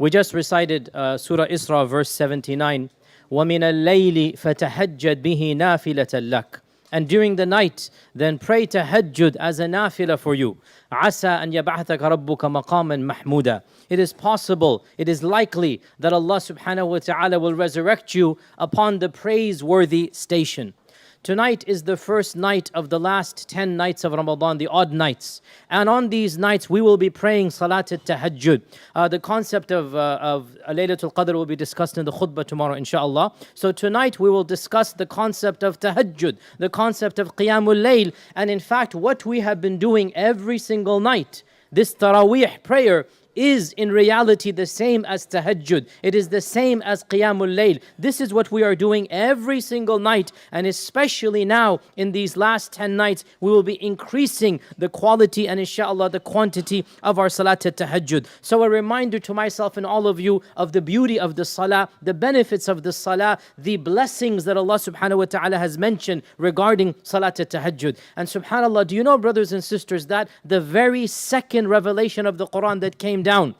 We just recited Surah Isra, verse 79. وَمِنَ اللَّيْلِ فَتَهَجَّدْ بِهِ نَافِلَةً لَكَ. And during the night, then pray tahajjud as a nafila for you. عَسَىٰ أَنْ يَبْعَثَكَ رَبُّكَ مَقَامًا مَحْمُودًا. It is possible, it is likely that Allah subhanahu wa ta'ala will resurrect you upon the praiseworthy station. Tonight is the first night of the last 10 nights of Ramadan, the odd nights. And on these nights, we will be praying Salat al-Tahajjud. The concept of Laylatul Qadr will be discussed in the khutbah tomorrow, inshallah. So tonight, we will discuss the concept of Tahajjud, the concept of Qiyamul Layl, and in fact, what we have been doing every single night. This Taraweeh prayer is in reality the same as tahajjud. It is the same as qiyamul layl. This is what we are doing every single night, and especially now in these last 10 nights, we will be increasing the quality and inshallah the quantity of our salat tahajjud. So a reminder to myself and all of you of the beauty of the salah, the benefits of the salah, the blessings that Allah subhanahu wa ta'ala has mentioned regarding salat tahajjud. And subhanallah, do you know, brothers and sisters, that the very second revelation of the Quran that came down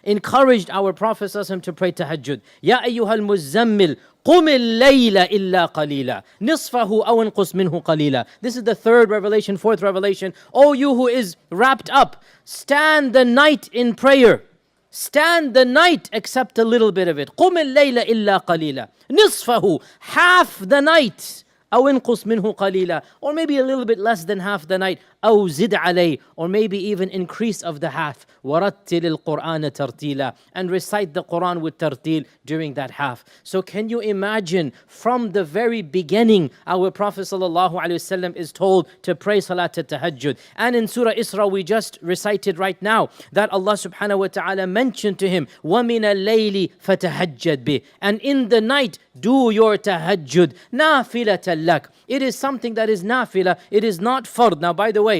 encouraged our Prophet ﷺ to pray tahajjud. Ya ayyuhal muzammil قُمِ اللَّيْلَ إِلَّا قَلِيلًا نِصْفَهُ أَوْ انْقُصْ مِنْهُ قَلِيلًا. This is the third revelation, fourth revelation. O you who is wrapped up, stand the night in prayer. Stand the night except a little bit of it. قُمِ اللَّيْلَ إِلَّا قَلِيلًا نِصْفَهُ, half the night. أو انقص منه قليلا, or maybe a little bit less than half the night. أو زد عليه, or maybe even increase of the half. وَرَتِّلِ الْقُرْآنَ تَرْتِيلًا, and recite the Quran with tartil during that half. So can you imagine, from the very beginning, our Prophet ﷺ is told to pray Salat al-Tahajjud. And in Surah Isra we just recited right now that Allah subhanahu wa ta'ala mentioned to him, وَمِنَ اللَّيْلِ فَتَهَجَّدْ بِهِ, and in the night do your tahajjud, نَافِلَةً لَكَ. It is something that is nafila, it is not fard. Now by the way,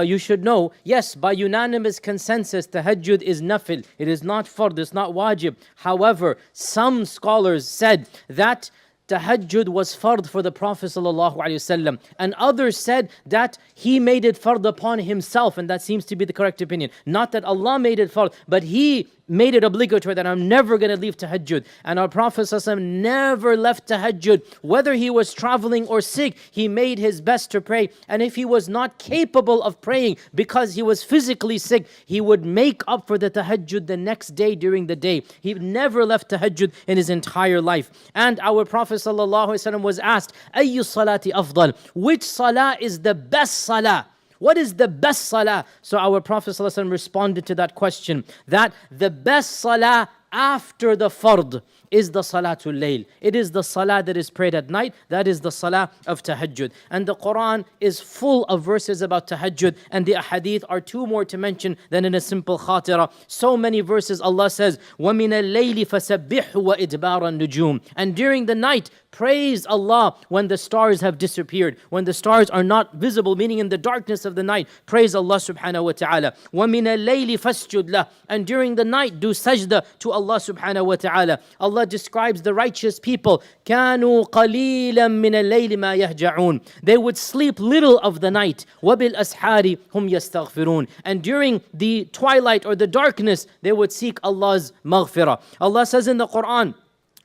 you should know, yes, by unanimous consensus, tahajjud is nafil. It is not fard, it's not wajib. However, some scholars said that tahajjud was fard for the Prophet ﷺ, and others said that he made it fard upon himself, and that seems to be the correct opinion. Not that Allah made it fard, but he made it obligatory that I'm never going to leave tahajjud. And our Prophet ﷺ never left tahajjud. Whether he was traveling or sick, he made his best to pray. And if he was not capable of praying because he was physically sick, he would make up for the tahajjud the next day during the day. He never left tahajjud in his entire life. And our Prophet ﷺ was asked, أَيُّ الصَّلَاةِ أَفْضَلُ, which salah is the best salah? What is the best salah? So our Prophet ﷺ responded to that question, that the best salah after the fard is the Salatul Layl. It is the salah that is prayed at night. That is the salah of tahajjud. And the Quran is full of verses about tahajjud, and the ahadith are two more to mention than in a simple khatira. So many verses Allah says, وَمِنَ اللَّيْلِ فَسَبِّحْهُ وَإِدْبَارَ النُّجُومِ, and during the night, praise Allah when the stars have disappeared, when the stars are not visible, meaning in the darkness of the night, praise Allah subhanahu wa ta'ala. وَمِنَ اللَّيْلِ فَاسْجُدْ لَهُ, and during the night, do sajda to Allah subhanahu wa ta'ala. Allah describes the righteous people, كَانُوا قَلِيلًا مِنَ اللَّيْلِ مَا يَهْجَعُونَ, they would sleep little of the night. وَبِالْأَسْحَارِ هُمْ يَسْتَغْفِرُونَ, and during the twilight or the darkness, they would seek Allah's maghfirah. Allah says in the Quran,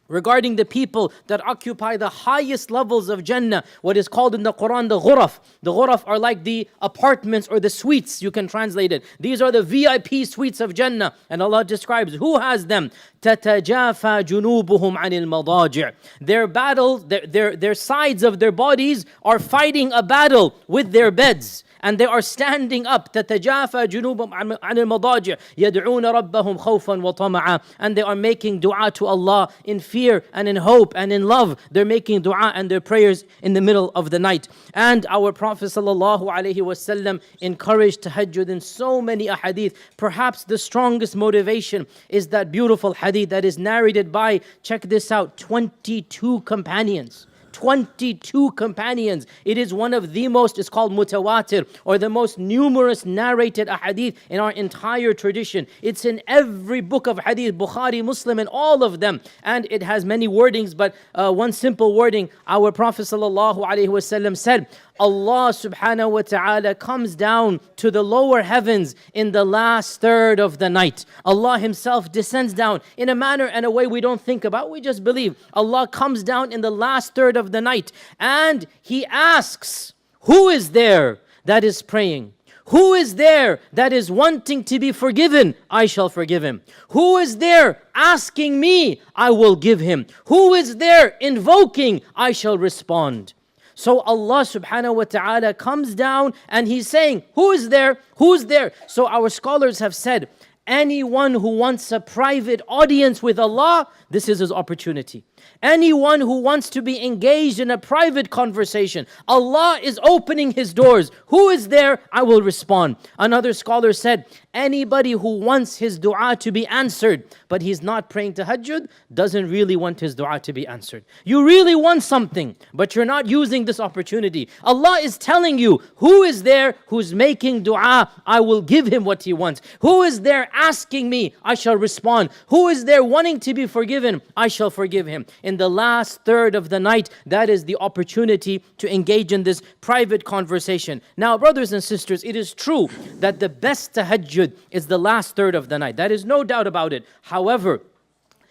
regarding the people that occupy the highest levels of Jannah, what is called in the Quran the ghuraf. The ghuraf are like the apartments or the suites, you can translate it. These are the VIP suites of Jannah. And Allah describes who has them. تَتَجَافَى جُنُوبُهُمْ عَنِ الْمَضَاجِعِ, their battle, their sides of their bodies are fighting a battle with their beds. And they are standing up. تَتَجَافَى جُنُوبُهُمْ عَنِ الْمَضَاجِعِ يَدْعُونَ رَبَّهُمْ خَوْفًا وَطَمَعًا, and they are making dua to Allah in fear and in hope and in love. They're making dua and their prayers in the middle of the night. And our Prophet ﷺ encouraged tahajjud in so many ahadith. Perhaps the strongest motivation is that beautiful hadith that is narrated by, check this out, 22 companions. 22 companions. It is one of the most, it's called mutawatir, or the most numerous narrated ahadith in our entire tradition. It's in every book of hadith, Bukhari, Muslim, and all of them. And it has many wordings, but one simple wording, our Prophet ﷺ said, Allah subhanahu wa ta'ala comes down to the lower heavens in the last third of the night. Allah Himself descends down in a manner and a way we don't think about, we just believe. Allah comes down in the last third of the night and He asks, who is there that is praying? Who is there that is wanting to be forgiven? I shall forgive him. Who is there asking me? I will give him. Who is there invoking? I shall respond. So Allah subhanahu wa ta'ala comes down and He's saying, who is there? Who's there? So our scholars have said, anyone who wants a private audience with Allah, this is his opportunity. Anyone who wants to be engaged in a private conversation, Allah is opening His doors. Who is there? I will respond. Another scholar said, anybody who wants his dua to be answered, but he's not praying tahajjud, doesn't really want his dua to be answered. You really want something, but you're not using this opportunity. Allah is telling you, who is there who's making dua? I will give him what he wants. Who is there asking me? I shall respond. Who is there wanting to be forgiven? I shall forgive him. In the last third of the night, that is the opportunity to engage in this private conversation. Now, brothers and sisters, it is true that the best tahajjud is the last third of the night. That is no doubt about it. However,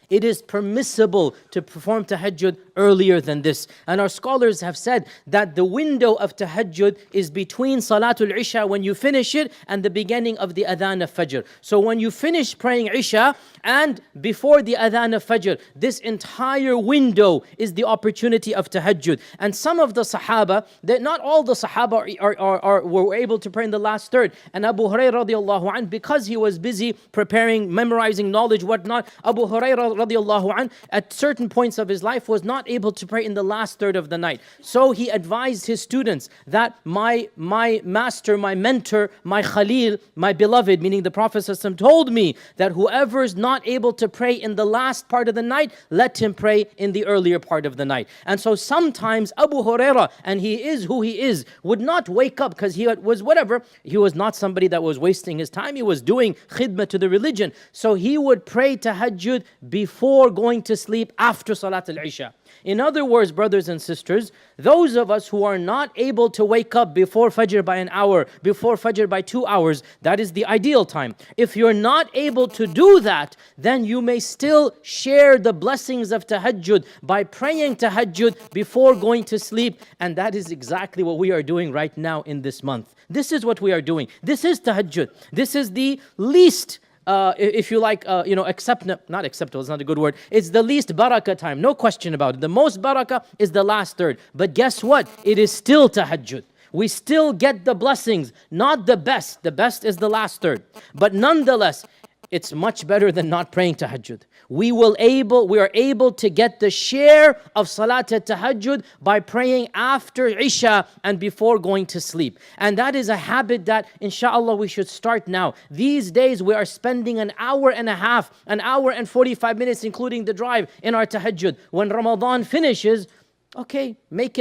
it is permissible to perform tahajjud earlier than this. And our scholars have said that the window of tahajjud is between Salatul Isha, when you finish it, and the beginning of the Adhan of Fajr. So when you finish praying Isha and before the Adhan of Fajr, this entire window is the opportunity of tahajjud. And some of the Sahaba, not all the Sahaba were able to pray in the last third. And Abu Hurairah radiallahu anh, because he was busy preparing, memorizing knowledge, whatnot, Abu Hurairah radiallahu anh, at certain points of his life was not able to pray in the last third of the night. So he advised his students that my master, my mentor, my Khalil, my beloved, meaning the Prophet ﷺ, told me that whoever is not able to pray in the last part of the night, let him pray in the earlier part of the night. And so sometimes Abu Hurairah, and he is who he is, would not wake up because he was whatever. He was not somebody that was wasting his time. He was doing khidmah to the religion. So he would pray tahajjud before going to sleep after Salat al-Isha. In other words, brothers and sisters, those of us who are not able to wake up before Fajr by an hour, before Fajr by 2 hours, that is the ideal time. If you're not able to do that, then you may still share the blessings of tahajjud by praying tahajjud before going to sleep. And that is exactly what we are doing right now in this month. This is what we are doing. This is tahajjud. This is the least if you like, not acceptable, it's not a good word. It's the least barakah time, no question about it. The most barakah is the last third. But guess what? It is still tahajjud. We still get the blessings, not the best. The best is the last third. But nonetheless, it's much better than not praying tahajjud. We are able to get the share of Salat al-Tahajjud by praying after Isha and before going to sleep. And that is a habit that inshallah we should start now. These days we are spending an hour and a half, an hour and 45 minutes including the drive in our tahajjud. When Ramadan finishes, okay,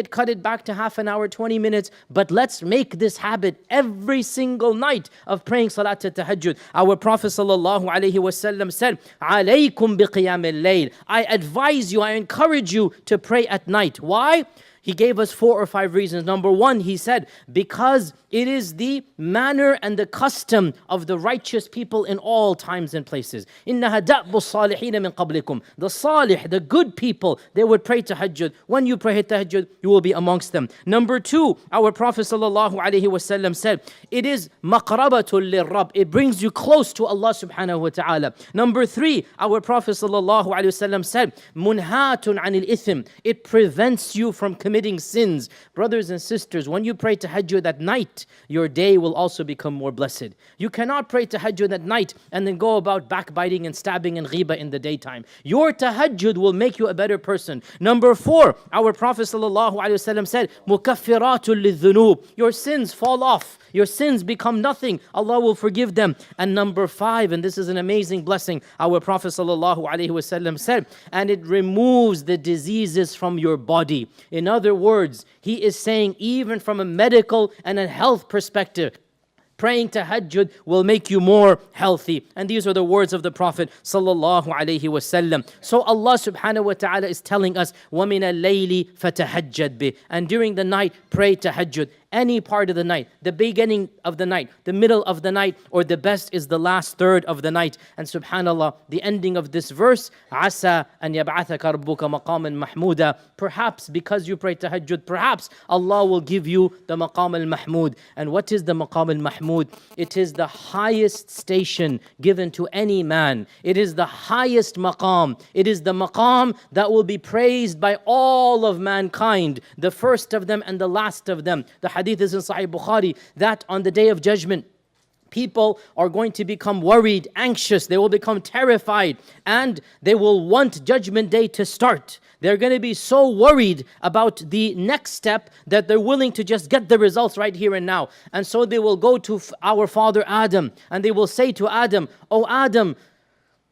cut it back to half an hour, 20 minutes, but let's make this habit every single night of praying Salat al-Tahajjud. Our Prophet ﷺ said, "Alaykum biqiyam al-layl." I advise you, I encourage you to pray at night. Why? He gave us 4 or 5 reasons. Number 1, he said, because it is the manner and the custom of the righteous people in all times and places. إِنَّهَا دَأْبُ الصَّالِحِينَ مِنْ قَبْلِكُمْ. The salih, the good people, they would pray tahajjud. When you pray tahajjud, you will be amongst them. Number 2, our Prophet ﷺ said, it is maqrabatul lirrab. It brings you close to Allah subhanahu wa ta'ala. Number 3, our Prophet ﷺ said, munhatun anil ithim. It prevents you from committing committing sins. Brothers and sisters, when you pray tahajjud at night, your day will also become more blessed. You cannot pray tahajjud at night and then go about backbiting and stabbing and ghibah in the daytime. Your tahajjud will make you a better person. Number 4, our Prophet ﷺ said, مُكَفِّرَاتٌ لِلذُّنُوبِ. Your sins fall off. Your sins become nothing. Allah will forgive them. And number 5, and this is an amazing blessing, our Prophet ﷺ said, and it removes the diseases from your body. In other words, he is saying even from a medical and a health perspective, praying tahajjud will make you more healthy. And these are the words of the Prophet sallallahu alaihi wasallam. So Allah subhanahu wa ta'ala is telling us, وَمِنَ اللَّيْلِ فَتَهَجَّدْ بِهِ. And during the night, pray tahajjud. Any part of the night, the beginning of the night, the middle of the night, or the best is the last third of the night. And subhanallah, the ending of this verse, عَسَى أَنْ يَبْعَثَكَ رَبُّكَ مَقَامًا مَحْمُودًا. Perhaps because you pray tahajjud, perhaps Allah will give you the maqam al-mahmud. And what is the maqam al-mahmud? It is the highest station given to any man. It is the highest maqam. It is the maqam that will be praised by all of mankind, the first of them and the last of them. The hadith is in Sahih Bukhari that on the day of judgment, people are going to become worried, anxious, they will become terrified, and they will want judgment day to start. They're going to be so worried about the next step that they're willing to just get the results right here and now. And so they will go to our father Adam, and they will say to Adam, "Oh Adam,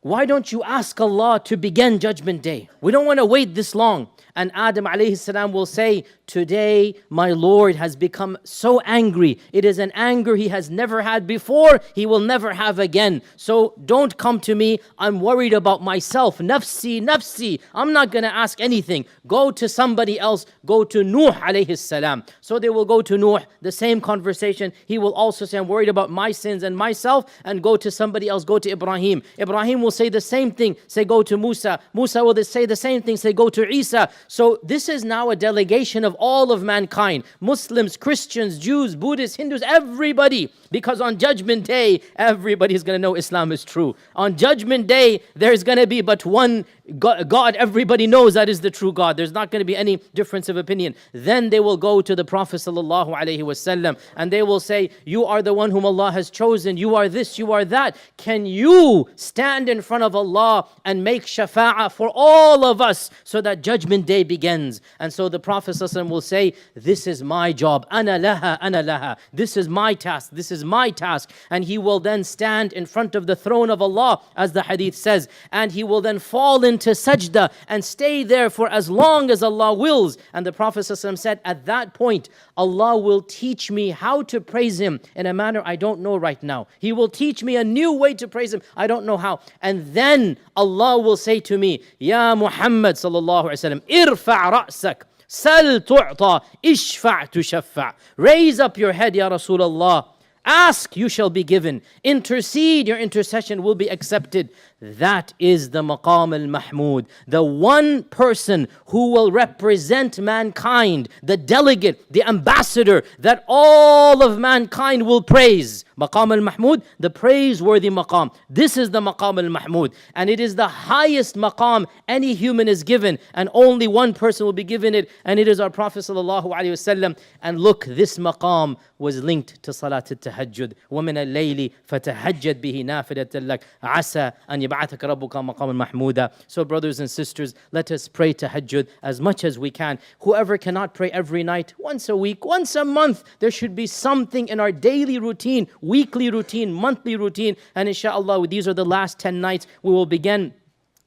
why don't you ask Allah to begin judgment day? We don't want to wait this long." And Adam alayhi salam will say, "Today my Lord has become so angry. It is an anger he has never had before, he will never have again. So don't come to me. I'm worried about myself. Nafsi, nafsi. I'm not going to ask anything. Go to somebody else. Go to Nuh alayhi salam." So they will go to Nuh, the same conversation. He will also say, "I'm worried about my sins and myself," and go to somebody else. Go to Ibrahim. Ibrahim will say the same thing. Say, "Go to Musa." Musa will say the same thing. Say, "Go to Isa." So this is now a delegation of all of mankind, Muslims, Christians, Jews, Buddhists, Hindus, everybody. Because on Judgment Day, everybody is going to know Islam is true. On Judgment Day, there's going to be but one God. Everybody knows that is the true God. There's not going to be any difference of opinion. Then they will go to the Prophet ﷺ and they will say, "You are the one whom Allah has chosen. You are this, you are that. Can you stand in front of Allah and make shafa'ah for all of us so that Judgment Day begins?" And so the Prophet ﷺ will say, "This is my job. Ana laha, ana laha. This is my task. This is my task." And he will then stand in front of the throne of Allah, as the hadith says, and he will then fall into sajda and stay there for as long as Allah wills. And the Prophet ﷺ said, at that point, Allah will teach me how to praise Him in a manner I don't know right now. He will teach me a new way to praise Him. I don't know how. And then Allah will say to me, "Ya Muhammad sallallahu alaihi wasallam, irfa' ra'sak. Sal tu'ta, ishfa' tushaffa." Raise up your head, Ya Rasulullah. Ask, you shall be given. Intercede, your intercession will be accepted. That is the maqam al-mahmud, the one person who will represent mankind, the delegate, the ambassador that all of mankind will praise. Maqam al-mahmud, the praiseworthy maqam. This is the maqam al-mahmud, and it is the highest maqam any human is given, and only one person will be given it, and it is our Prophet sallallahu alaihi wasallam. And look, this maqam was linked to Salat al-Tahajjud. وَمِنَ اللَّيْلِ فَتَهَجَّدْ بِهِ نَافِلَةً لَكَ عَسَى أَنْ يَبْعَثَكَ رَبُّكَ مَقَامًا مَحْمُودًا. So brothers and sisters, let us pray tahajjud as much as we can. Whoever cannot pray every night, once a week, once a month, there should be something in our daily routine, weekly routine, monthly routine. And inshallah, these are the last 10 nights. We will begin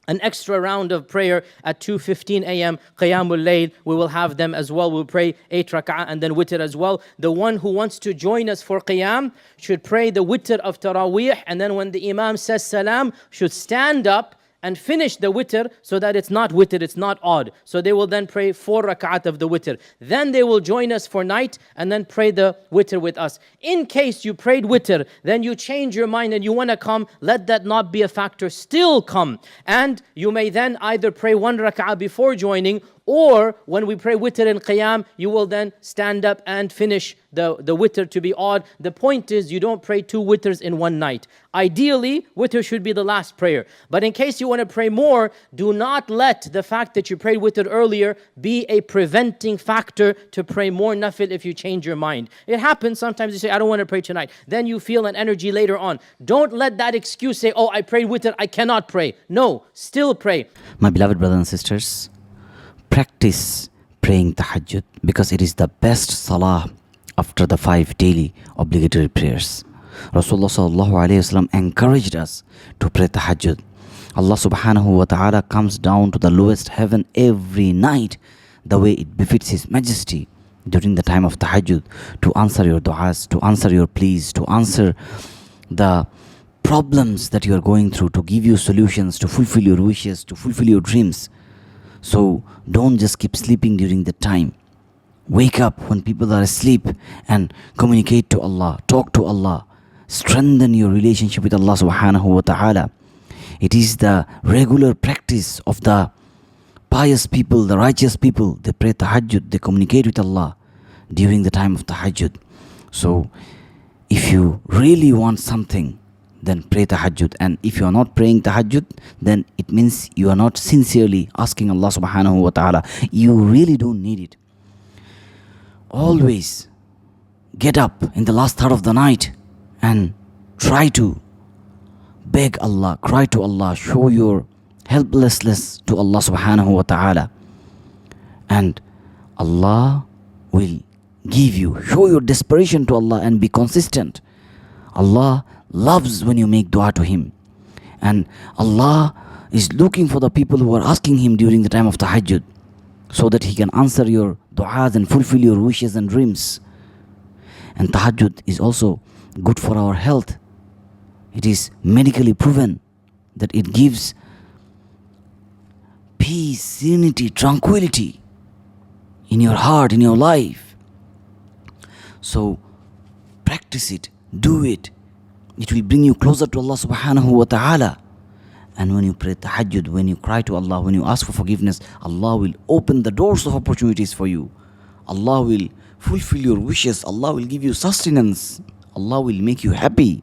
an extra round of prayer at 2:15 a.m. Qiyamul Layl. We will have them as well. We'll pray 8 rak'ah and then witr as well. The one who wants to join us for Qiyam should pray the witr of Taraweeh, and then when the Imam says salam, should stand up and finish the witr so that it's not witr, it's not odd. So they will then pray 4 rak'at of the witr. Then they will join us for night and then pray the witr with us. In case you prayed witr, then you change your mind and you want to come, let that not be a factor. Still come. And you may then either pray 1 rak'ah before joining, Or when we pray witr and qiyam, you will then stand up and finish the witr to be odd. The point is, you don't pray 2 witrs in one night. Ideally, witr should be the last prayer. But in case you want to pray more, do not let the fact that you prayed witr earlier be a preventing factor to pray more nafil if you change your mind. It happens sometimes. You say, I don't want to pray tonight. Then you feel an energy later on. Don't let that excuse say, oh, I prayed witr, I cannot pray. No, still pray. My beloved brothers and sisters, practice praying tahajjud because it is the best salah after the 5 daily obligatory prayers. Rasulullah sallallahu alayhi wasallam encouraged us to pray tahajjud. Allah subhanahu wa ta'ala comes down to the lowest heaven every night the way it befits His Majesty during the time of tahajjud to answer your du'as, to answer your pleas, to answer the problems that you are going through, to give you solutions, to fulfill your wishes, to fulfill your dreams. So don't just keep sleeping during the time. Wake up when people are asleep and communicate to Allah, talk to Allah, strengthen your relationship with Allah subhanahu wa ta'ala. It is the regular practice of the pious people, the righteous people. They pray tahajjud, they communicate with Allah during the time of tahajjud. So if you really want something, then pray tahajjud. And if you are not praying tahajjud, then it means you are not sincerely asking Allah subhanahu wa ta'ala. You really don't need it. Always get up in the last third of the night and try to beg Allah, cry to Allah, show your helplessness to Allah subhanahu wa ta'ala. And Allah will give you, show your desperation to Allah and be consistent. Allah loves when you make dua to Him. And Allah is looking for the people who are asking Him during the time of tahajjud so that He can answer your du'as and fulfill your wishes and dreams. And tahajjud is also good for our health. It is medically proven that it gives peace, serenity, tranquility in your heart, in your life. So practice it, do it. It will bring you closer to Allah subhanahu wa ta'ala. And when you pray tahajjud, when you cry to Allah, when you ask for forgiveness, Allah will open the doors of opportunities for you. Allah will fulfill your wishes. Allah will give you sustenance. Allah will make you happy.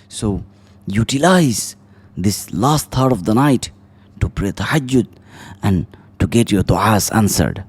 So utilize this last third of the night to pray tahajjud and to get your du'as answered.